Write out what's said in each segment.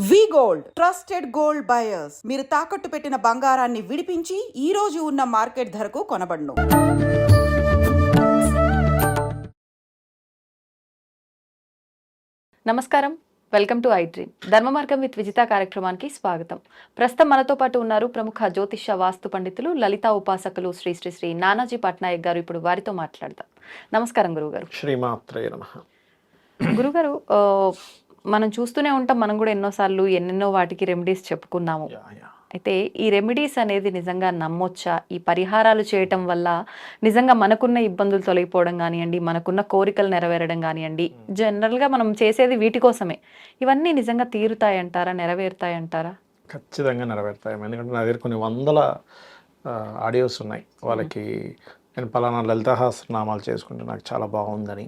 వి gold trusted gold buyers. మీరు తాకట్టు పెట్టిన బంగారాన్ని విడిపించి ఈ రోజు ఉన్న మార్కెట్ ధరకు కొనబడును. నమస్కారం, వెల్కమ్ టు ఐ డ్రీమ్. ధర్మ మార్గం విత్ విజిత కార్యక్రమానికి స్వాగతం. ప్రస్తుతం మనతో పాటు ఉన్నారు ప్రముఖ జ్యోతిష వాస్తు పండితులు, లలితా ఉపాసకులు శ్రీ శ్రీ శ్రీ నానాజీ పట్నాయక్ గారు. ఇప్పుడు వారితో మాట్లాడదాం. నమస్కారం గురుగారు. శ్రీమాత్రే నమః. గురుగారు, మనం చూస్తూనే ఉంటాం, మనం కూడా ఎన్నోసార్లు ఎన్నెన్నో వాటికి రెమెడీస్ చెప్పుకున్నాము. అయితే ఈ రెమెడీస్ అనేది నిజంగా నమ్మొచ్చా? ఈ పరిహారాలు చేయటం వల్ల నిజంగా మనకున్న ఇబ్బందులు తొలగిపోవడం కానివ్వండి, మనకున్న కోరికలు నెరవేరడం కానివ్వండి, జనరల్గా మనం చేసేది వీటి కోసమే. ఇవన్నీ నిజంగా తీరుతాయంటారా, నెరవేరుతాయంటారా? ఖచ్చితంగా నెరవేరుతాయి. ఎందుకంటే నా దగ్గర కొన్ని వందల ఆడియోస్ ఉన్నాయి. వాళ్ళకి నేను పలానా లలితా సహస్రనామాలు చేసుకుంటే నాకు చాలా బాగుందని,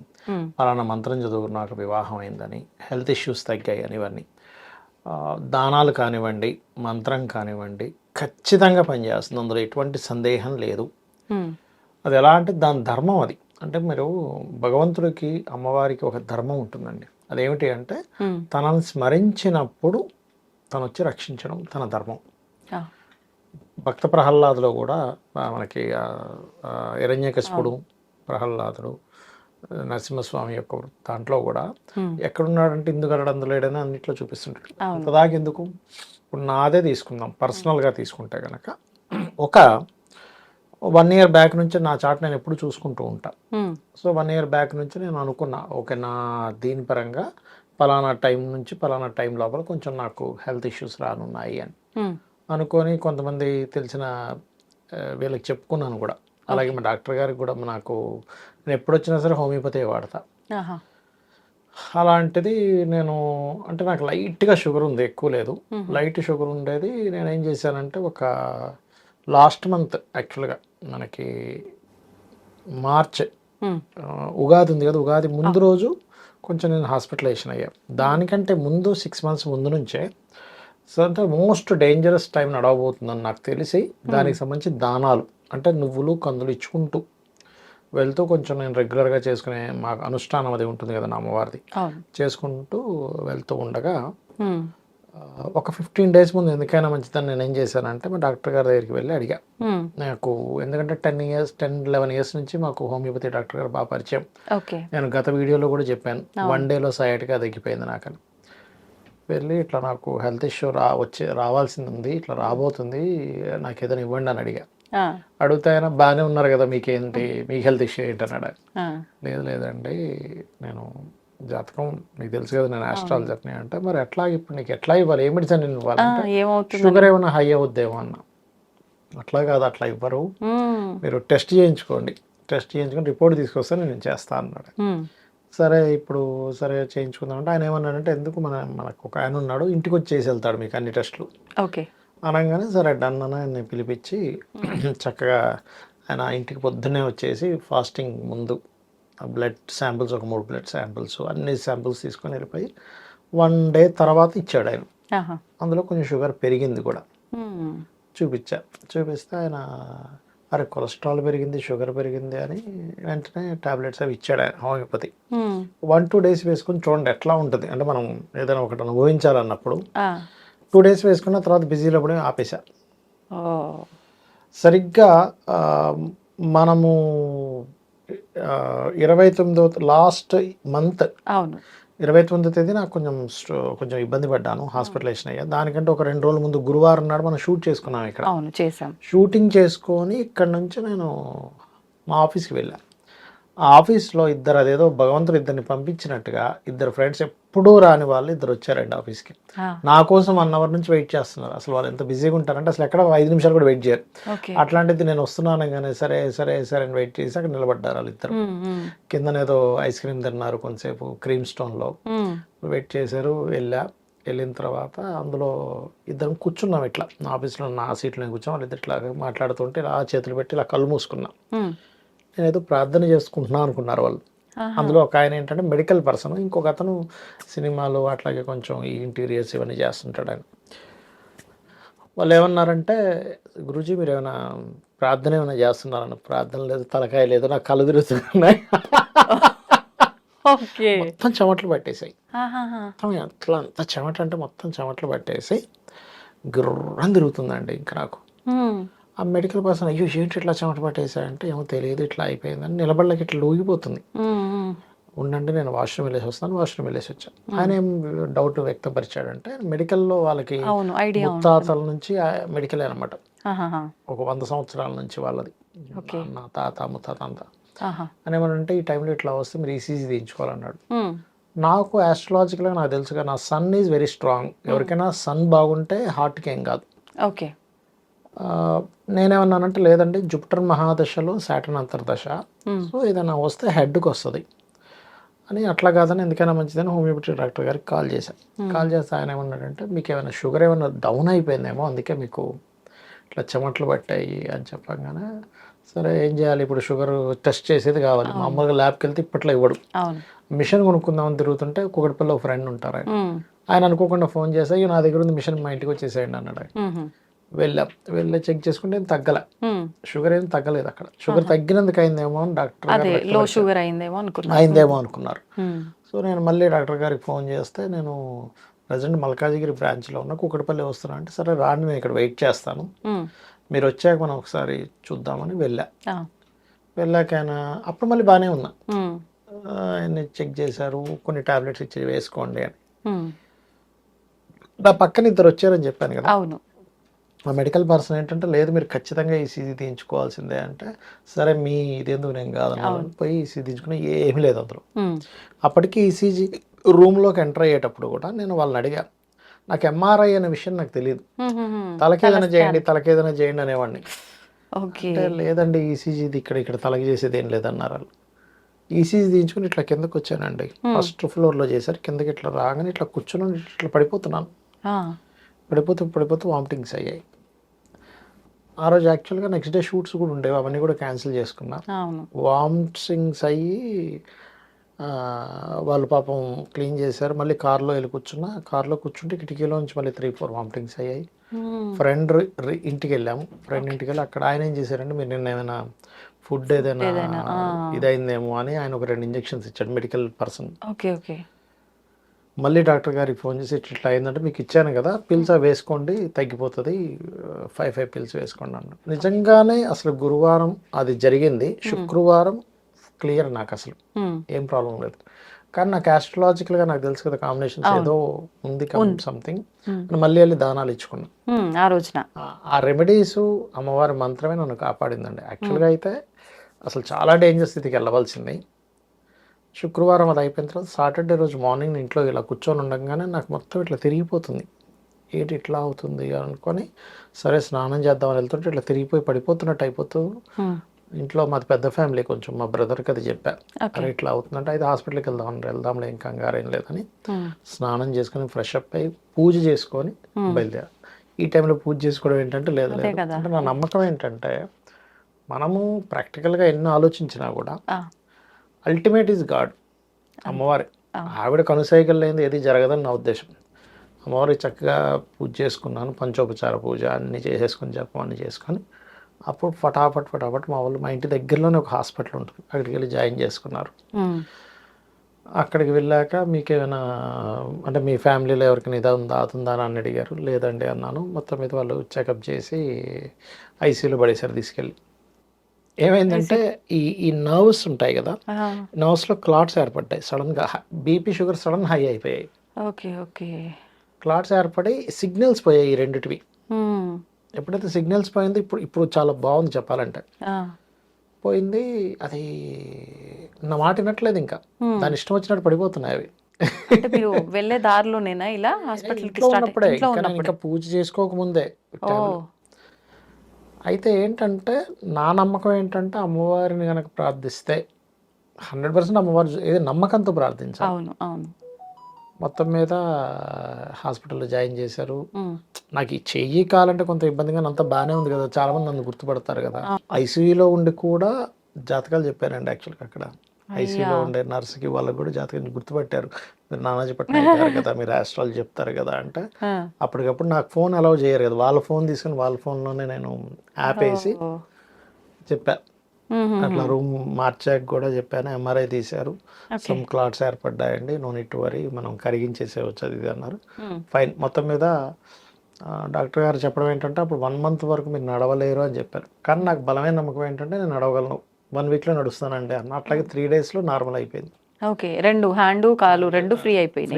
పలానా మంత్రం చదువు నాకు వివాహం అయిందని, హెల్త్ ఇష్యూస్ తగ్గాయి అని, ఇవన్నీ దానాలు కానివ్వండి, మంత్రం కానివ్వండి, ఖచ్చితంగా పనిచేస్తుంది. అందులో ఎటువంటి సందేహం లేదు. అది ఎలా అంటే దాని ధర్మం అది. అంటే మీరు భగవంతుడికి, అమ్మవారికి ఒక ధర్మం ఉంటుందండి. అదేమిటి అంటే తనని స్మరించినప్పుడు తను వచ్చి రక్షించడం తన ధర్మం. భక్త ప్రహ్లాదులో కూడా మనకి హిరణ్యకశిపుడు, ప్రహ్లాదుడు, నరసింహస్వామి యొక్క దాంట్లో కూడా ఎక్కడున్నాడంటే ఇందుకరడు అందులో లేడని అన్నిట్లో చూపిస్తుంటాడు. అంతదాకా ఎందుకు? ఇప్పుడు నాదే తీసుకుందాం, పర్సనల్గా తీసుకుంటే కనుక ఒక 1 year బ్యాక్ నుంచి నా చాట్ నేను ఎప్పుడు చూసుకుంటూ ఉంటా. సో 1 year బ్యాక్ నుంచి నేను అనుకున్నా, ఓకే నా దీని పరంగా పలానా టైం నుంచి పలానా టైం లోపల కొంచెం నాకు హెల్త్ ఇష్యూస్ రానున్నాయి అని అనుకొని కొంతమంది తెలిసిన వీళ్ళకి చెప్పుకున్నాను కూడా. అలాగే మా డాక్టర్ గారికి కూడా నాకు, నేను ఎప్పుడు వచ్చినా సరే హోమియోపతి వాడతా. అలాంటిది నేను అంటే నాకు లైట్గా షుగర్ ఉంది, ఎక్కువ లేదు, లైట్ షుగర్ ఉండేది. నేను ఏం చేశానంటే ఒక లాస్ట్ మంత్ యాక్చువల్గా మనకి మార్చ్ ఉగాది ఉంది కదా, ఉగాది ముందు రోజు కొంచెం నేను హాస్పిటలైజేషన్ అయ్యా. దానికంటే ముందు 6 months ముందు నుంచే సో అంటే మోస్ట్ డేంజరస్ టైం నడవబోతుందని నాకు తెలిసి దానికి సంబంధించి దానాలు అంటే నువ్వులు కందులు ఇచ్చుకుంటూ వెళ్తూ కొంచెం నేను రెగ్యులర్గా చేసుకునే మాకు అనుష్ఠానం అది ఉంటుంది కదా నా అమ్మవారిది, చేసుకుంటూ వెళ్తూ ఉండగా ఒక 15 days ముందు ఎందుకైనా మంచిదని నేను ఏం చేశానంటే మా డాక్టర్ గారి దగ్గరికి వెళ్ళి అడిగా. నాకు ఎందుకంటే 10-11 years నుంచి మాకు హోమియోపతి డాక్టర్ గారు బాగా పరిచయం. నేను గత వీడియోలో కూడా చెప్పాను, 1 dayలో సయాటిగా తగ్గిపోయింది నాకని. వెళ్ళి ఇట్లా నాకు హెల్త్ ఇష్యూ రావాల్సింది ఉంది, ఇట్లా రాబోతుంది, నాకు ఏదైనా ఇవ్వండి అని అడిగా. అడిగితే ఆయన బాగానే ఉన్నారు కదా, మీకేంటి, మీకు హెల్త్ ఇష్యూ ఏంటి అన్నాడు. లేదండి నేను జాతకం మీకు తెలుసు కదా, నేను ఆస్ట్రాలజర్ని. అంటే మరి ఎట్లా ఇప్పుడు నీకు ఎట్లా ఇవ్వాలి, ఏ మెడిసిన్ ఇవ్వాలంటే షుగర్ ఏమైనా హై అవుద్దేమో అన్న. అట్లా కాదు, అట్లా ఇవ్వరు, మీరు టెస్ట్ చేయించుకోండి, టెస్ట్ చేయించుకొని రిపోర్ట్ తీసుకొస్తే నేను చేస్తాను అన్నాడు. సరే ఇప్పుడు సరే చేయించుకుందామంటే ఆయన ఏమన్నాడంటే, ఎందుకు మనకు ఒక ఆయన ఉన్నాడు, ఇంటికి వచ్చి చేసి వెళ్తాడు మీకు అన్ని టెస్టులు అనగానే సరే డన్ అని ఆయన పిలిపించి చక్కగా ఆయన ఇంటికి పొద్దున్నే వచ్చేసి ఫాస్టింగ్ ముందు బ్లడ్ శాంపిల్స్ ఒక 3 blood శాంపిల్స్ అన్ని శాంపిల్స్ తీసుకొని వెళ్ళిపోయి 1 day తర్వాత ఇచ్చాడు ఆయన. అందులో కొంచెం షుగర్ పెరిగింది కూడా చూపిస్తే ఆయన అరే కొలెస్ట్రాల్ పెరిగింది, షుగర్ పెరిగింది అని వెంటనే టాబ్లెట్స్ అవి ఇచ్చాడు ఆయన హోమియోపతి. 1-2 days వేసుకొని చూడండి ఎట్లా ఉంటుంది. అంటే మనం ఏదైనా ఒకటి అనుభవించాలన్నప్పుడు 2 days వేసుకున్న తర్వాత బిజీలో పడి ఆపేశా. సరిగ్గా మనము 29వ లాస్ట్ మంత్ 29వ తేదీ నాకు కొంచెం ఇబ్బంది పడ్డాను, హాస్పిటలైజేషన్ అయ్యా. దానికంటే ఒక 2 రోజుల ముందు గురువారం నాడు మనం షూట్ చేసుకున్నాం ఇక్కడ. షూటింగ్ చేసుకొని ఇక్కడ నుంచి నేను మా ఆఫీస్కి వెళ్ళాను. ఆ ఆఫీస్లో అదేదో భగవంతుడు ఇద్దరిని పంపించినట్టుగా 2 ఫ్రెండ్స్ ఎప్పుడూ రాని వాళ్ళు 2 వచ్చారండి ఆఫీస్కి. నా కోసం 1 hour నుంచి వెయిట్ చేస్తున్నారు. అసలు వాళ్ళు ఎంత బిజీగా ఉంటారంటే అసలు ఎక్కడ 5 నిమిషాలు కూడా వెయిట్ చేయరు. అట్లాంటిది నేను వస్తున్నాను కానీ సరే సరే సరే అని వెయిట్ చేసి అక్కడ నిలబడ్డారు వాళ్ళిద్దరు. కిందనేదో ఐస్ క్రీమ్ తిన్నారు కొంతసేపు క్రీమ్ స్టోన్లో, వెయిట్ చేశారు. వెళ్ళిన తర్వాత అందులో 2 కూర్చున్నాం ఇట్లా ఆఫీస్లో, నా సీట్లో కూర్చొని వాళ్ళు ఇట్లా మాట్లాడుతుంటే ఇలా చేతులు పెట్టి ఇలా కళ్ళు మూసుకున్నాం. నేనేదో ప్రార్థన చేసుకుంటున్నా అనుకున్నారు వాళ్ళు. అందులో ఒక ఆయన ఏంటంటే మెడికల్ పర్సన్, ఇంకొక అతను సినిమాలు అట్లాగే కొంచెం ఈ ఇంటీరియర్స్ ఇవన్నీ చేస్తుంటాడు ఆయన. వాళ్ళు ఏమన్నారంటే, గురూజీ మీరు ఏమైనా ప్రార్థన ఏమైనా చేస్తున్నారన్న. ప్రార్థన లేదు, తలకాయ లేదు, నాకు కళ్ళు తిరుగుతున్నాయి. ఓకే. మొత్తం చెమటలు పట్టేసాయి. ఆహాహా! మొత్తం అట్లా అంత చెమట అంటే మొత్తం చెమటలు పట్టేసి గుర్రం తిరుగుతుందండి ఇంకా నాకు. హ్మ్. ఆ మెడికల్ పర్సన్ అయ్యో ఏంటి ఇట్లా చెమట పట్టేసాయంటే ఏమో తెలియదు ఇట్లా అయిపోయిందని నిలబడలేక ఇట్లా ఊగిపోతుంది. హ్మ్. హ్మ్. ఉండండి నేను వాష్రూమ్ వెళ్ళేసి వస్తాను, వాష్రూమ్ వెళ్ళేసి వచ్చాను. ఆయన ఏం డౌట్ వ్యక్తపరిచాడంటే మెడికల్లో వాళ్ళకి అవును. ఐడియా ఉంటుంది. ముత్తాతల నుంచి మెడికలే అనమాట. ఆహాహా! ఒక 100 సంవత్సరాల నుంచి వాళ్ళది. ఓకే. నాన్న, తాత, ముత్తాత అంతా. ఆహా! అని ఏమనంటే ఈ టైంలో ఇట్లా వస్తే మీరు ఈసీజీ తీయించుకోవాలన్నాడు. హ్మ్. నాకు ఆస్ట్రాలజికల్గా నాకు తెలుసుగా నా సన్ ఈజ్ వెరీ స్ట్రాంగ్. ఎవరికైనా సన్ బాగుంటే హార్ట్కి ఏం కాదు. ఓకే. ఆ, నేనేమన్నానంటే లేదండి జూపిటర్ మహాదశలో సాటర్న్ అంతర్దశ, హ్మ్. సో ఏదైనా వస్తే హెడ్కి వస్తుంది అని, అట్లా కాదని ఎందుకైనా మంచిదని హోమియోపతి డాక్టర్ గారికి కాల్ చేశాను. కాల్ చేస్తే ఆయన ఏమన్నాడంటే మీకు ఏమైనా షుగర్ ఏమైనా డౌన్ అయిపోయిందేమో అందుకే మీకు ఇట్లా చెమటలు పట్టాయి అని చెప్పగానే సరే ఏం చేయాలి ఇప్పుడు షుగర్ టెస్ట్ చేసేది కావాలి. మామూలుగా ల్యాబ్కి వెళ్తే ఇప్పట్లో ఇవ్వడు. అవును. మిషన్ కొనుక్కుందామని తిరుగుతుంటే కుకటిపల్లి ఒక ఫ్రెండ్ ఉంటారు ఆయన. హ్మ్. ఆయన అనుకోకుండా ఫోన్ చేసి "అయ్యో, నా దగ్గర ఉంది మిషన్, మా ఇంటికి వచ్చేసేయండి" అన్నాడు ఆయన. హుహు. వెళ్ళి చెక్ చేసుకుంటే ఏం తగ్గలే, హ్మ్. షుగర్ ఏం తగ్గలేదు అక్కడ. షుగర్ తగ్గినందుకు అయిందేమో అని డాక్టర్ గారు అదే లో వ్యక్తపరిచారు. షుగర్ అయిందేమో అనుకున్నా. అయిందేమో అనుకున్నారు. హ్మ్. సో నేను మళ్ళీ డాక్టర్ గారికి ఫోన్ చేస్తే నేను ప్రజెంట్ మల్కాజిగిరి బ్రాంచ్లో ఉన్న, కుకటిపల్లి వస్తున్నా అంటే సరే రాండి నేను ఇక్కడ వెయిట్ చేస్తాను, హ్మ్. మీరు వచ్చాక మనం ఒకసారి చూద్దామని వెళ్ళా. ఆ! వెళ్ళాక ఆయన అప్పుడు మళ్ళీ బాగానే ఉన్నా. హ్మ్. ఆయన్ని చెక్ చేశారు, కొన్ని టాబ్లెట్స్ ఇచ్చి వేసుకోండి అని. హ్మ్. నా పక్కన ఇద్దరు వచ్చారని చెప్పాను కదా. అవును. ఆ మెడికల్ పర్సన్ ఏంటంటే లేదు మీరు ఖచ్చితంగా ఈసీజీ తీయించుకోవాల్సిందే అంటే సరే మీ ఇదేందుకు నేను కాదన్నాను. పోయి ఈసీజీ తీయించుకుని ఏమీ లేదు అందులో. హ్మ్. అప్పటికి ఈసీజీ రూమ్లోకి ఎంటర్ అయ్యేటప్పుడు కూడా నేను వాళ్ళని అడిగా, నాకు ఎంఆర్ఐ అనే విషయం నాకు తెలియదు, హుహుహు. తలకేదైనా చేయండి అనేవాడిని. ఓకే. అంటే లేదండి ఈసీజీది ఇక్కడ తలకి చేసేది ఏం లేదన్నారు వాళ్ళు. ఈసీజీ తీయించుకుని ఇట్లా కిందకు వచ్చానండి. ఫస్ట్ ఫ్లోర్లో చేశారు, కిందకి ఇట్లా రాగానే ఇట్లా కూర్చొని ఇట్లా పడిపోతున్నాను. ఆ! పడిపోతూ వామిటింగ్స్ అయ్యాయి. ఆ రోజు యాక్చువల్గా నెక్స్ట్ డే షూట్స్ కూడా ఉండేవి, అవన్నీ కూడా క్యాన్సిల్ చేసుకున్నా. అవును. వామిటింగ్స్ అయ్యి వాళ్ళు పాపం క్లీన్ చేశారు. మళ్ళీ కార్లో వెళ్ళి కూర్చున్నా, కార్లో కూర్చుంటే కిటికీలోంచి మళ్ళీ 3-4 వామిటింగ్స్ అయ్యాయి. హ్మ్. ఫ్రెండ్ ఇంటికి వెళ్ళాము. ఫ్రెండ్ ఇంటికి వెళ్ళి అక్కడ ఆయన ఏం చేశారంటే మీరు నిన్న ఏమైనా ఫుడ్ ఏదైనా ఆ! ఇదైందేమో అని ఆయన ఒక 2 ఇంజెక్షన్స్ ఇచ్చాడు మెడికల్ పర్సన్. ఓకే. ఓకే. మళ్ళీ డాక్టర్ గారికి ఫోన్ చేసి ఇట్లా అయిందంటే మీకు ఇచ్చాను కదా పిల్స్ అవి వేసుకోండి తగ్గిపోతుంది, 5 పిల్స్ వేసుకోండి అన్న. నిజంగానే అసలు గురువారం అది జరిగింది, శుక్రవారం క్లియర్ నాకు అసలు హ్మ్. ఏం ప్రాబ్లం లేదు. కానీ నాకు ఆస్ట్రాలజికల్గా నాకు తెలుసు కదా కాంబినేషన్స్ ఏదో ఉంది సంథింగ్. మళ్ళీ వెళ్ళి దానాలు ఇచ్చుకున్నా. హ్మ్. ఆ రోజున. ఆ రెమెడీస్ అమ్మవారి మంత్రమే నన్ను కాపాడిందండి. యాక్చువల్గా అయితే అసలు చాలా డేంజర్ స్థితికి వెళ్ళవలసింది. శుక్రవారం అది అయిపోయిన తర్వాత సాటర్డే రోజు మార్నింగ్ ఇంట్లో ఇలా కూర్చొని ఉండగానే నాకు మొత్తం ఇట్లా తిరిగిపోతుంది. ఏంటి ఇట్లా అవుతుంది అనుకొని సరే స్నానం చేద్దామని వెళ్తుంటే ఇట్లా తిరిగిపోయి పడిపోతున్నట్టు అయిపోతూ, హ్మ్. ఇంట్లో మాది పెద్ద ఫ్యామిలీ కొంచెం, మా బ్రదర్కి అది చెప్పా, ఓకే. అరే ఇట్లా అవుతుందంటే అయితే హాస్పిటల్కి వెళ్దాంలే ఏం కంగారు ఏం లేదని హ్మ్. స్నానం చేసుకొని ఫ్రెష్ అప్ అయ్యి పూజ చేసుకొని బయలుదేరా. ఈ టైంలో పూజ చేసుకోవడం ఏంటంటే లేదు అదే లేదు కదా! అంటే నా నమ్మకం ఏంటంటే మనము ప్రాక్టికల్గా ఎన్ని ఆలోచించినా కూడా ఆ! అల్టిమేట్ ఈజ్ గాడ్, అమ్మవారి. ఆవిడ కనుసైగలు లేనిది ఏది జరగదని నా ఉద్దేశం. అమ్మవారి చక్కగా పూజ చేసుకున్నాను, పంచోపచార పూజ అన్నీ చేసేసుకొని జపం అన్నీ చేసుకొని అప్పుడు ఫటాఫట్ మా వాళ్ళు మా ఇంటి దగ్గరలోనే ఒక హాస్పిటల్ ఉంటుంది, అక్కడికి వెళ్ళి జాయిన్ చేసుకున్నారు. హ్మ్. అక్కడికి వెళ్ళాక మీకేమైనా అంటే మీ ఫ్యామిలీలో ఎవరికైనా ఇది ఉందా అది ఉందా అని అడిగారు. లేదండి అన్నాను. మొత్తం మీద వాళ్ళు చెకప్ చేసి ఐసీయూలో పడేశారు తీసుకెళ్ళి. ఏమైందంటే ఈ నర్వ్స్ ఉంటాయి కదా, ఆ! నర్వ్స్లో క్లాట్స్ ఏర్పడ్డాయి సడన్గా. బీపీ షుగర్ సడన్ హై అయిపోయాయి. ఓకే. ఓకే. క్లాట్స్ ఏర్పడి సిగ్నల్స్ పోయాయి ఈ రెండిటివి. హ్మ్. ఎప్పుడైతే సిగ్నల్స్ పోయిందో ఇప్పుడు చాలా బాగుంది చెప్పాలంటే. ఆ! పోయింది అది, నా మాట వినట్లేదు ఇంకా, దాని ఇష్టం వచ్చినట్టు పడిపోతున్నాయి అవి. అంటే మీరు వెళ్ళే దారిలోనేనా ఇలా హాస్పిటల్‌కి ఇంట్లో ఉన్నప్పుడే, ఇంట్లో ఇంకా నేను ఉన్నప్పుడే? ఇంకా పూజ చేసుకోకముందే టైంలో. ఓహ్! అయితే ఏంటంటే నా నమ్మకం ఏంటంటే అమ్మవారిని కనుక ప్రార్థిస్తే 100% అమ్మవారు ఏదో నమ్మకంతో ప్రార్థించాలి. అవును. అవును. మొత్తం మీద హాస్పిటల్లో జాయిన్ చేశారు. హ్మ్. నాకు ఈ చెయ్యి కాలంటే కొంత ఇబ్బందిగా, అంతా బాగానే ఉంది కదా, చాలామంది నన్ను గుర్తుపడతారు కదా. ఐసీయూలో ఉండి కూడా జాతకాలు చెప్పారండి యాక్చువల్గా అక్కడ. ఐసీయూలో ఉండే నర్సుకి వాళ్ళకి కూడా జాతకం గుర్తుపట్టారు. మీరు నానాజీ పట్నం అయిపోయారు కదా, మీరు ఆస్ట్రాలజీ చెప్తారు కదా అంటే ఆ! అప్పటికప్పుడు నాకు ఫోన్ అలౌ చేయరు కదా, వాళ్ళ ఫోన్ తీసుకుని వాళ్ళ ఫోన్లోనే నేను యాప్ వేసి ఓహ్! చెప్పా. అట్లా రూమ్ మార్చాక కూడా చెప్పాను, ఎంఆర్ఐ తీశారు, సమ్ క్లాట్స్ ఏర్పడ్డాయండి, నో నీడ్ టు వరీ, మనం కరిగించేసేవచ్చు అది ఇది అన్నారు. ఫైన్. మొత్తం మీద డాక్టర్ గారు చెప్పడం ఏంటంటే అప్పుడు 1 month వరకు మీరు నడవలేరు అని చెప్పారు. కానీ నాకు బలమైన నమ్మకం ఏంటంటే నేను నడవగలను, 1 weekలో నడుస్తానండి అన్న. అట్లాగే 3 daysలో నార్మల్ అయిపోయింది. ఓకే, 2 హ్యాండ్ కాలు 2 ఫ్రీ అయిపోయినాయి.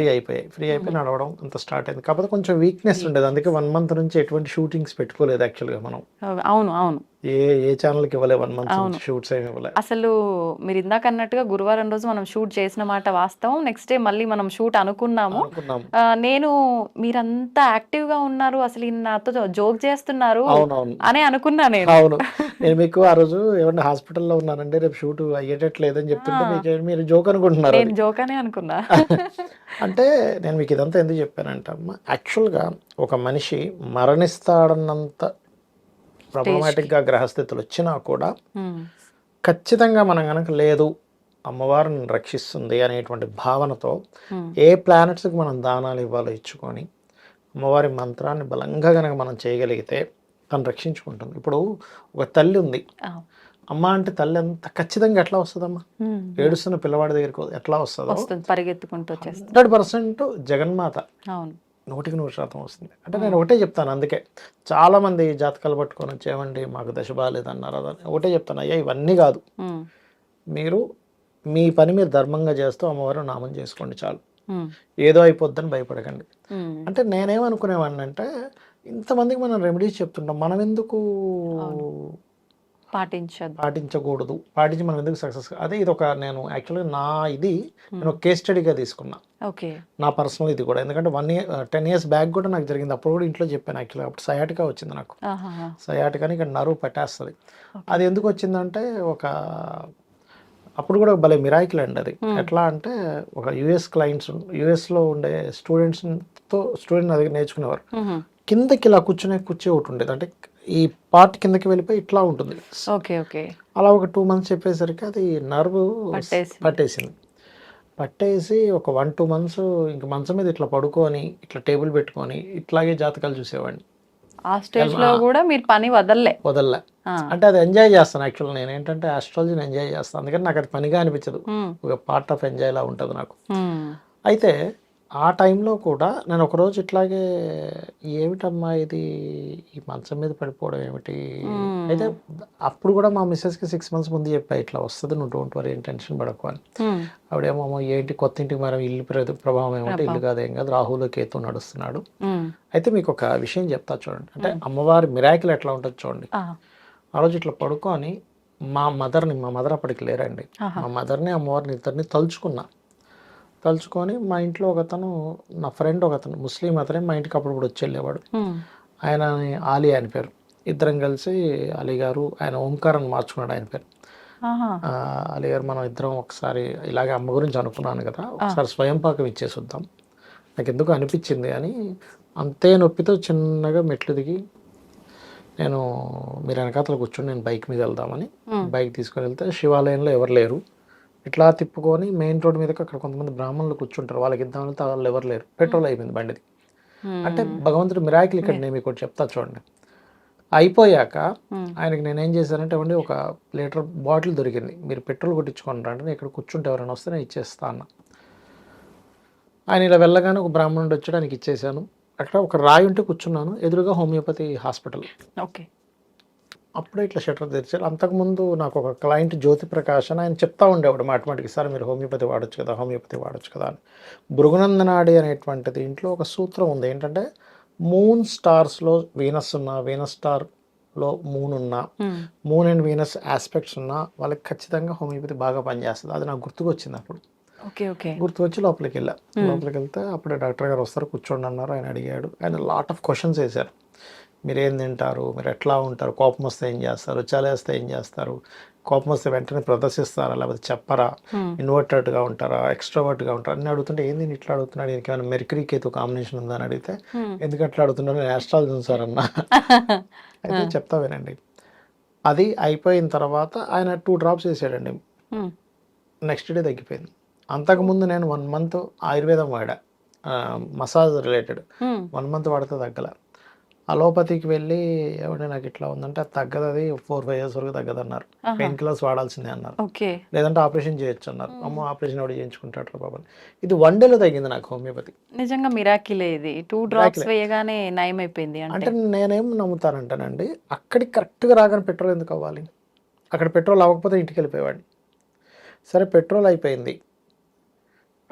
ఫ్రీ అయిపోయి నడవడం అంత స్టార్ట్ అయింది. కాకపోతే కొంచెం వీక్నెస్ ఉండేది, అందుకే 1 month నుంచి ఎటువంటి షూటింగ్స్ పెట్టుకోలేదు యాక్చువల్గా. మనం అవును ఏ ఛానల్కి ఇవ్వలే 1 month నుంచి షూట్స్ ఏమి ఇవ్వలే. అసలు మీరు ఇందాక అన్నట్టుగా గురువారం రోజు మనం షూట్ చేసిన మాట వాస్తవం. నెక్స్ట్ డే మళ్ళీ మనం షూట్ అనుకున్నాము. నేను మీరంతా యాక్టివ్ గా ఉన్నారు, అసలు ఈయన నాతో జోక్ చేస్తున్నారు అని అనుకున్నా నేను. అవును, నేను మీకు ఆ రోజు ఏమన్నా హాస్పిటల్లో ఉన్నానండి, రేపు షూట్ అయ్యేటట్లేదని చెప్తుంటే మీరు జోక్ అనుకుంటున్నారు. నేను జోక్ అనే అనుకున్నా. అంటే నేను మీకు ఇదంతా ఎందుకు చెప్పానంటే అమ్మ, యాక్చువల్గా ఒక మనిషి మరణిస్తాడన్నంత ప్రాబ్లమాటిక్గా గ్రహస్థితులు వచ్చినా కూడా ఖచ్చితంగా మనం కనుక లేదు అమ్మవారిని రక్షిస్తుంది అనేటువంటి భావనతో ఏ ప్లానెట్స్కి మనం దానాలు ఇవ్వాలో ఇచ్చుకొని అమ్మవారి మంత్రాన్ని బలంగా కనుక మనం చేయగలిగితే తను రక్షించుకుంటుంది. ఇప్పుడు ఒక తల్లి ఉంది, అమ్మ అంటే తల్లి అంత ఖచ్చితంగా ఎట్లా వస్తుందమ్మా? ఏడుస్తున్న పిల్లవాడి దగ్గరికి ఎట్లా వస్తుందో పరిగెత్తుకుంటూ 100% జగన్మాత 100% వస్తుంది. అంటే నేను ఒకటే చెప్తాను, అందుకే చాలామంది జాతకాలు పట్టుకొని వచ్చేవండి మాకు దశ బాగాలేదన్నారు అదని. ఒకటే చెప్తాను, అయ్యా ఇవన్నీ కాదు, మీరు మీ పని మీరు ధర్మంగా చేస్తూ అమ్మవారు నామం చేసుకోండి చాలు, ఏదో అయిపోద్దని భయపడకండి. అంటే నేనేమనుకునేవాడిని అంటే ఇంతమందికి మనం రెమెడీస్ చెప్తుంటాం, మనం ఎందుకు పాటించకూడదు, పాటించి మనం ఎందుకు సక్సెస్? అదే ఇది ఒక నేను యాక్చువల్గా నేను ఒక కేస్ స్టడీగా తీసుకున్నా, నా పర్సనల్ ఇది కూడా. ఎందుకంటే 10 years బ్యాక్ కూడా నాకు జరిగింది. అప్పుడు కూడా ఇంట్లో చెప్పాను యాక్చువల్గా. అప్పుడు సయాటికా వచ్చింది నాకు. సయాటికాని ఇక్కడ నరువు పెట్టేస్తుంది. అది ఎందుకు వచ్చిందంటే అప్పుడు కూడా భలే మిరాకిల్ అండి అది. ఎట్లా అంటే ఒక యుఎస్లో ఉండే స్టూడెంట్ అది నేర్చుకునేవారు. కిందకి ఇలా కుర్చీ ఒకటి ఉండేది, అంటే ఈ పార్ట్ కిందకి వెళ్ళిపోయి ఇట్లా ఉంటుంది. అలా ఒక 2 months చెప్పేసరికి అది నర్వ్ పట్టేసి ఒక 1-2 months ఇంక మంచం మీద ఇట్లా పడుకొని ఇట్లా టేబుల్ పెట్టుకొని ఇట్లాగే జాతకాలు చూసేవాడిని. ఆ స్టేజ్ లో కూడా మీరు పని వదల్లే. అంటే అది ఎంజాయ్ చేస్తాను యాక్చువల్గా. నేను ఏంటంటే ఆస్ట్రాలజీని ఎంజాయ్ చేస్తాను, అందుకని నాకు అది పనిగా అనిపించదు, ఒక పార్ట్ ఆఫ్ ఎంజాయ్ లా ఉంటుంది నాకు. అయితే ఆ టైంలో కూడా నేను ఒకరోజు ఇట్లాగే ఏమిటమ్మా ఇది ఈ మంచం మీద పడిపోవడం ఏమిటి, అయితే అప్పుడు కూడా మా మిస్సెస్కి 6 months ముందు చెప్పా ఇట్లా వస్తుంది, నువ్వు డోంట్ వరీ, ఏం టెన్షన్ పడకు అని. ఆవిడేమో ఏంటి కొత్త ఇంటికి మనం ఇల్లు ప్రభావం ఏమంటే, ఇల్లు కాదేం కాదు, రాహులో కేతు నడుస్తున్నాడు. అయితే మీకు ఒక విషయం చెప్తా చూడండి, అంటే అమ్మవారి మిరాకిల్ ఎట్లా ఉంటుంది చూడండి. ఆ రోజు ఇట్లా పడుకొని మా మదర్ అప్పటికి లేరండి, మా మదర్ని అమ్మవారిని ఇద్దరిని తలుచుకొని మా ఇంట్లో ఒకతను, నా ఫ్రెండ్ ఒకతను ముస్లిం అతనే మా ఇంటికి అప్పుడు వచ్చి వెళ్ళేవాడు. ఆయన ఆలీ ఆయన పేరు. ఇద్దరం కలిసి అలీ గారు, ఆయన ఓంకారాన్ని మార్చుకున్నాడు ఆయన పేరు. అలీ గారు మనం ఇద్దరం ఒకసారి ఇలాగే అమ్మ గురించి అనుకున్నాను కదా, ఒకసారి స్వయం పాకం ఇచ్చేసి వద్దాం, నాకు ఎందుకు అనిపించింది అని అంతే నొప్పితో చిన్నగా మెట్లు దిగి మీరు వెనకాతలు కూర్చొని నేను బైక్ మీద వెళ్దామని బైక్ తీసుకొని వెళ్తే శివాలయంలో ఎవరు లేరు. ఇట్లా తిప్పుకొని మెయిన్ రోడ్ మీదకి అక్కడ కొంతమంది బ్రాహ్మణులు కూర్చుంటారు, వాళ్ళకి ఇద్దాం వెళ్తే వాళ్ళు ఎవరు లేరు, పెట్రోల్ అయిపోయింది బండిది. అంటే భగవంతుడు మిరాకిల్ ఇక్కడ నేను మీకు చెప్తా చూడండి. అయిపోయాక ఆయనకి నేనేం చేశానంటే ఇవ్వండి ఒక లీటర్ బాటిల్ దొరికింది, మీరు పెట్రోల్ కొట్టించుకోండి అంటే ఇక్కడ కూర్చుంటే ఎవరైనా వస్తే నేను ఇచ్చేస్తా అన్న. ఆయన ఇలా వెళ్ళగానే ఒక బ్రాహ్మణుడు వచ్చి ఆయనకి ఇచ్చేసాను. అక్కడ ఒక రాయి ఉంటే కూర్చున్నాను, ఎదురుగా హోమియోపతి హాస్పిటల్. అప్పుడే ఇట్లా షట్టర్ తెరిచారు. అంతకుముందు నాకు ఒక క్లయింట్ జ్యోతి ప్రకాష్ అని ఆయన చెప్తా ఉండేవాడు మాటిమాటికి, సార్ మీరు హోమియోపతి వాడచ్చు కదా అని. భృగునందనాడి అనేటువంటిది ఇంట్లో ఒక సూత్రం ఉంది, ఏంటంటే మూన్ స్టార్స్లో వీనస్ ఉన్నా, వీనస్ స్టార్లో మూన్ ఉన్నా, మూన్ అండ్ వీనస్ ఆస్పెక్ట్స్ ఉన్నా వాళ్ళకి ఖచ్చితంగా హోమియోపతి బాగా పనిచేస్తుంది. అది నాకు గుర్తుకొచ్చింది అప్పుడు. గుర్తుకొచ్చి లోపలికి వెళ్తే అప్పుడే డాక్టర్ గారు వస్తారు, కూర్చోండి అన్నారు. ఆయన అడిగాడు, ఆయన లాట్ ఆఫ్ క్వశ్చన్స్ వేశారు. మీరు ఏం తింటారు, మీరు ఎట్లా ఉంటారు, కోపం వస్తే ఏం చేస్తారు, చలేస్తే ఏం చేస్తారు, కోపం వస్తే వెంటనే ప్రదర్శిస్తారా లేకపోతే చెప్పరా, ఇన్వర్టెడ్గా ఉంటారా ఎక్స్ట్రావర్ట్గా ఉంటారా అన్నీ అడుగుతుంటే ఏంది ఇట్లా అడుగుతున్నాడు, దీనికి ఏమైనా మెర్క్యూరీ కేతు కాంబినేషన్ ఉందా అని అడిగితే ఎందుకు అట్లా అడుగుతున్నాడు, నేను ఆస్ట్రాలజీ చూసారన్నా. అయితే చెప్తా వినండి. అది అయిపోయిన తర్వాత ఆయన 2 drops వేసాడండి, నెక్స్ట్ డే తగ్గిపోయింది. అంతకుముందు నేను 1 month ఆయుర్వేదం వాడా, మసాజ్ రిలేటెడ్, 1 month వాడితే తగ్గల. అలోపతికి వెళ్ళి ఏమంటే నాకు ఇట్లా ఉందంటే అది తగ్గదు, అది 4-5 years వరకు తగ్గదు అన్నారు. పెయిన్ కిల్లర్స్ వాడాల్సిందే అన్నారు. ఓకే. లేదంటే ఆపరేషన్ చేయొచ్చు అన్నారు. అమ్మో ఆపరేషన్ ఎవడు చేయించుకుంటాడు బాబా. ఇది 1 day తగ్గింది నాకు హోమియోపతి. నిజంగా మిరాకిలే ఇది. 2 drops వేయగానే నయం అయిపోయింది అంటే. అంటే నేనేం నమ్ముతానంటానండి, అక్కడికి కరెక్ట్గా రాగానే పెట్రోల్ ఎందుకు అవ్వాలి? అక్కడ పెట్రోల్ అవ్వకపోతే ఇంటికి వెళ్ళిపోయేవాడిని. సరే పెట్రోల్ అయిపోయింది,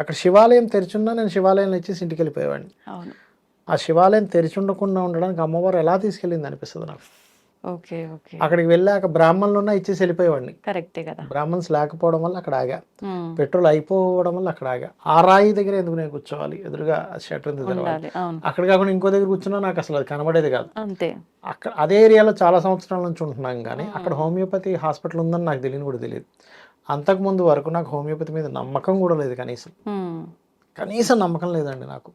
అక్కడ శివాలయం తెరిచున్నా నేను శివాలయంలో ఇచ్చేసి ఇంటికి వెళ్ళిపోయేవాడిని. అవును. ఆ శివాలయం తెరిచి ఉండకుండా ఉండడానికి అమ్మవారు ఎలా తీసుకెళ్ళింది అనిపిస్తుంది నాకు. ఓకే. ఓకే. అక్కడికి వెళ్ళాక బ్రాహ్మణులు ఉన్నా ఇచ్చేసి వెళ్ళిపోయేవాడిని. కరెక్టే కదా. బ్రాహ్మణ్స్ లేకపోవడం వల్ల అక్కడ ఆగా, పెట్రోల్ అయిపోవడం వల్ల అక్కడ ఆగా. ఆ రాయి దగ్గర ఎందుకు నేను కూర్చోవాలి, ఎదురుగా షట్టర్ ఎందుకు తెరవాలి? ఉండాలి. అవును. అక్కడ కాకుండా ఇంకో దగ్గర కూర్చున్నా నాకు అసలు అది కనబడేది కాదు. అంతే. అక్కడ అదే ఏరియాలో చాలా సంవత్సరాల నుంచి ఉంటున్నాం కానీ అక్కడ హోమియోపతి హాస్పిటల్ ఉందని నాకు తెలియని కూడా తెలియదు. అంతకుముందు వరకు నాకు హోమియోపతి మీద నమ్మకం కూడా లేదు, కనీసం నమ్మకం లేదండి నాకు.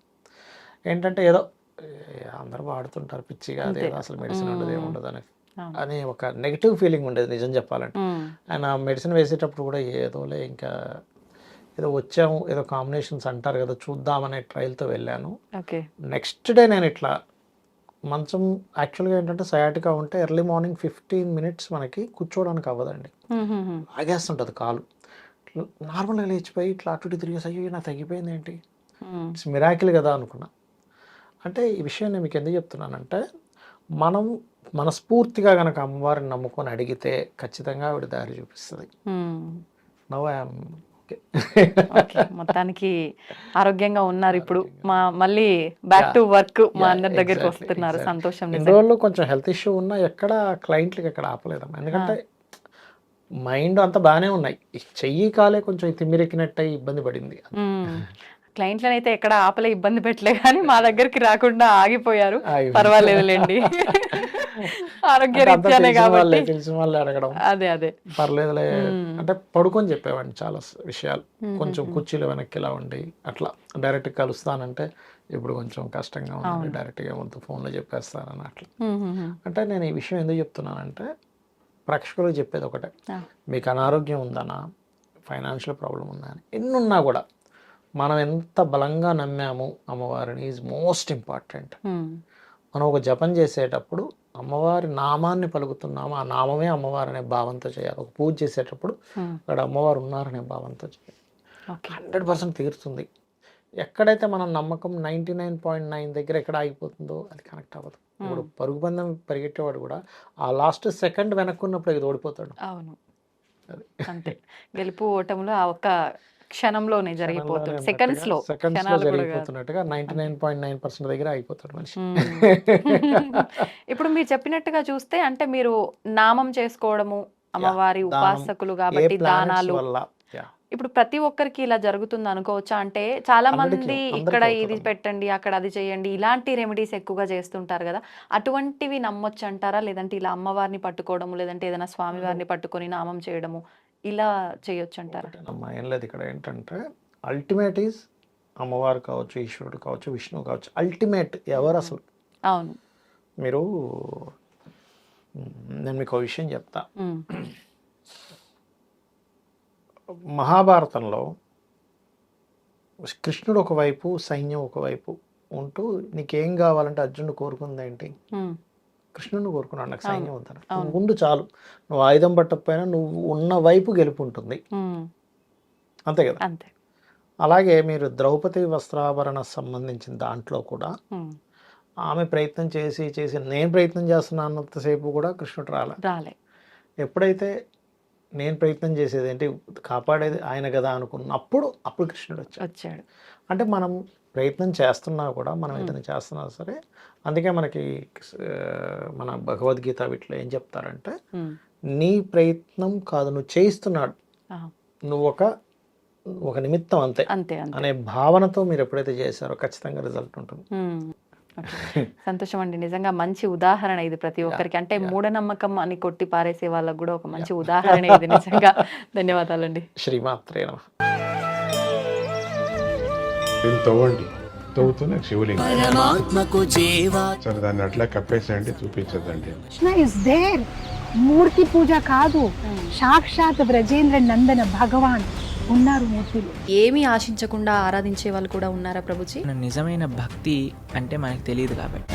ఏంటంటే ఏదో అందరూ వాడుతుంటారు పిచ్చిగా, అదేదో అసలు మెడిసిన్ ఉండదు ఏముండదు అనే ఒక నెగిటివ్ ఫీలింగ్ ఉండేది నిజం చెప్పాలంటే. ఆయన మెడిసిన్ వేసేటప్పుడు కూడా ఏదోలే ఇంకా ఏదో వచ్చాము, ఏదో కాంబినేషన్స్ అంటారు కదా చూద్దామనే ట్రయల్తో వెళ్ళాను. నెక్స్ట్ డే నేను ఇట్లా మంచం యాక్చువల్గా ఏంటంటే సయాటికా ఉంటే ఎర్లీ మార్నింగ్ 15 minutes మనకి కూర్చోవడానికి అవ్వదండి, ఆగేస్తుంటుంది కాలు. నార్మల్గా లేచిపోయి ఇట్లా అటు ఇటు తిరిగేసి అయ్యో నాకు తగ్గిపోయింది ఏంటి, ఇట్స్ మిరాకిల్ కదా అనుకున్నా. అంటే ఈ విషయం నేను మీకు ఎందుకు చెప్తున్నానంటే, మనం మనస్ఫూర్తిగా కనుక అమ్మవారిని నమ్ముకొని అడిగితే ఖచ్చితంగా ఆవిడ దారి చూపిస్తుంది. Now I'm okay. మొత్తానికి ఆరోగ్యంగా ఉన్నారు ఇప్పుడు. మళ్ళీ బ్యాక్ టు వర్క్ మా అందరి దగ్గరికి వస్తున్నారు. సంతోషం. ఇన్ని రోజులు కొంచెం హెల్త్ ఇష్యూ ఉన్నా ఎక్కడ క్లయింట్లకి ఎక్కడ ఆపలేదమ్మా, ఎందుకంటే మైండ్ అంతా బాగానే ఉన్నాయి, చెయ్యి కాలే కొంచెం తిమ్మిరెక్కినట్టు ఇబ్బంది పడింది. క్లయింట్లను అయితే ఎక్కడ ఆపలే, ఇబ్బంది పెట్టలే, కానీ మా దగ్గరికి రాకుండా ఆగిపోయారు. పర్వాలేదులేండి, ఆరోగ్య రీత్యానే కాబట్టి తెలిసిన వాళ్ళు అడగడం అదే అదే పర్లేదులే అంటే పడుకొని చెప్పేవాడిని చాలా విషయాలు. కొంచెం కుర్చీలు వెనక్కి ఇలా ఉండి అట్లా డైరెక్ట్ కలుస్తానంటే ఇప్పుడు కొంచెం కష్టంగా ఉంది, డైరెక్ట్గా ఏమంతా ఫోన్లో చెప్పేస్తానని అట్లా. అంటే నేను ఈ విషయం ఎందుకు చెప్తున్నానంటే, ప్రేక్షకులకు చెప్పేది ఒకటే, మీకు అనారోగ్యం ఉందనా, ఫైనాన్షియల్ ప్రాబ్లం ఉందా అని ఎన్నున్నా కూడా మనం ఎంత బలంగా నమ్మాము అమ్మవారిని ఈజ్ మోస్ట్ ఇంపార్టెంట్. మనం ఒక జపం చేసేటప్పుడు అమ్మవారి నామాన్ని పలుకుతున్నాము, ఆ నామమే అమ్మవారు అనే భావంతో చేయాలి. ఒక పూజ చేసేటప్పుడు అక్కడ అమ్మవారు ఉన్నారనే భావంతో చేయాలి. 100% తీరుతుంది. ఎక్కడైతే మనం నమ్మకం 99.9 దగ్గర ఎక్కడ ఆగిపోతుందో అది కనెక్ట్ అవ్వదు. ఇప్పుడు పరుగు పందెం పరిగెట్టేవాడు కూడా ఆ లాస్ట్ సెకండ్ వెనక్కున్నప్పుడు ఇది ఓడిపోతాడు. అవును, అంతే. గెలుపు ఓటములు ఆ ఒక్క క్షణంలోనే జరిగిపోతుంది, సెకండ్స్ లో జరిగిపోతున్నట్టుగా 99.9% దగ్గర అయిపోతాడు మనిషి. ఇప్పుడు మీరు చెప్పినట్టుగా చూస్తే అంటే మీరు నామం చేసుకోవడము, అమ్మవారి ఉపాసకులు కాబట్టి దానాలు, ఇప్పుడు ప్రతి ఒక్కరికి ఇలా జరుగుతుంది అనుకోవచ్చా? అంటే చాలా మంది ఇక్కడ ఇది పెట్టండి అక్కడ అది చేయండి ఇలాంటి రెమెడీస్ ఎక్కువగా చేస్తుంటారు కదా, అటువంటివి నమ్మొచ్చు అంటారా? లేదంటే ఇలా అమ్మవారిని పట్టుకోవడము, లేదంటే ఏదైనా స్వామి వారిని పట్టుకొని నామం చేయడము ఇలా చేయొచ్చు అంటారా? ఏం లేదు, ఇక్కడ ఏంటంటే అల్టిమేట్ ఈజ్ అమ్మవారు కావచ్చు, ఈశ్వరుడు కావచ్చు, విష్ణువు కావచ్చు, అల్టిమేట్ ఎవరు అసలు. అవును. మీరు నేను మీకు ఒక విషయం చెప్తా. మహాభారతంలో కృష్ణుడు ఒకవైపు, సైన్యం ఒకవైపు ఉంటూ నీకేం కావాలంటే అర్జునుడు కోరుకుంది ఏంటి? కృష్ణుని కోరుకున్నాడు, నాకు సైన్యం వద్దాను, ముందు చాలు, నువ్వు ఆయుధం పట్టకపోయినా నువ్వు ఉన్న వైపు గెలుపు ఉంటుంది, అంతే కదా. అంతే. అలాగే మీరు ద్రౌపది వస్త్రాభరణ సంబంధించిన దాంట్లో కూడా ఆమె ప్రయత్నం చేసి నేను ప్రయత్నం చేస్తున్నా అన్నంతసేపు కూడా కృష్ణుడు రాలే. ఎప్పుడైతే నేను ప్రయత్నం చేసేది ఏంటి, కాపాడేది ఆయన కదా అనుకున్నప్పుడు అప్పుడు కృష్ణుడు వచ్చాడు. అంటే మనం ప్రయత్నం చేస్తున్నా కూడా, మనం ఏదైనా చేస్తున్నా సరే, అందుకే మనకి మన భగవద్గీత వీటిలో ఏం చెప్తారంటే, నీ ప్రయత్నం కాదు నువ్వు చేయిస్తున్నాడు, నువ్వు ఒక నిమిత్తం అంతే అనే భావనతో మీరు ఎప్పుడైతే చేశారో ఖచ్చితంగా రిజల్ట్ ఉంటుంది. సంతోషం అండి, నిజంగా మంచి ఉదాహరణ ఇది ప్రతి ఒక్కరికి. అంటే మూఢనమ్మకం అని కొట్టి పారేసే వాళ్ళకు కూడా ఒక మంచి ఉదాహరణ ఇది నిజంగా. ధన్యవాదాలండి. శ్రీమాత్రే నమః. తవ్వండి, తవ్వుతున్న శివలింగం సరే దాన్ని అట్లా కప్పేసేయండి, చూపించదండి. కృష్ణ ఇస్ దేర్, మూర్తి పూజ కాదు, సాక్షాత్ బ్రజేంద్ర నందన భగవాన్ ఉన్నారు మూర్తిలో. ఏమీ ఆశించకుండా ఆరాధించే వాళ్ళు కూడా ఉన్నారా ప్రభుజీ? నిజమైన భక్తి అంటే మనకు తెలియదు కాబట్టి